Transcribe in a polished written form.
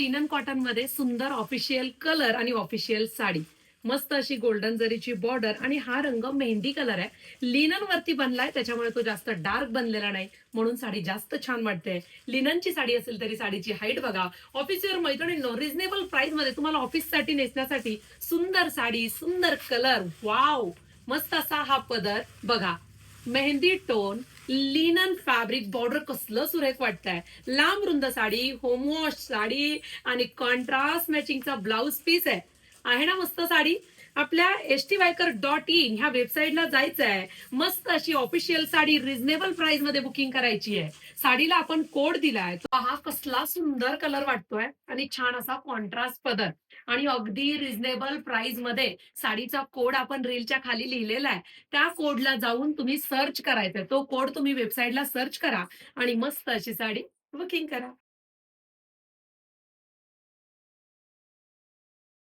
Linen cotton मध्ये सुंदर official colour आणि ऑफिशियल साडी. मस्त अशी गोल्डन जरीची बॉर्डर आणि हा रंग मेहंदी कलर आहे. लिनन वरती बनलाय त्याच्यामुळे तो जास्त डार्क बनलेला नाही, म्हणून साडी जास्त छान वाटते. लिननची साडी असेल तरी साडीची हाईट बघा. ऑफिसवर मैत्रिणींनो, रिझनेबल प्राइस मध्ये तुम्हाला ऑफिससाठी नेसण्यासाठी सुंदर साडी, सुंदर कलर, वाव. मस्त असा हा पदर बघा. Mehndi tone, linen fabric, border कसलं सुरेख वाटतंय. लांब रुंद साडी, होमवॉश साडी आणि कॉन्ट्रास्ट मॅचिंगचा ब्लाउज पीस आहे ना मस्त साडी. आपल्या stbyker.in ह्या वेबसाईटला जायचं आहे. मस्त अशी ऑफिशियल साडी रिझनेबल प्राइस मध्ये बुकिंग करायची आहे. साडीला आपण कोड दिलाय, तो हा कसला सुंदर कलर वाटतोय आणि छान असा कॉन्ट्रास्ट पदर आणि अगदी रिझनेबल प्राइस मध्ये. साडीचा कोड आपण रीलच्या खाली लिहिलेला आहे. त्या कोडला जाऊन तुम्ही सर्च करायचंय. तो कोड तुम्ही वेबसाईटला सर्च करा आणि मस्त अशी साडी बुकिंग करा.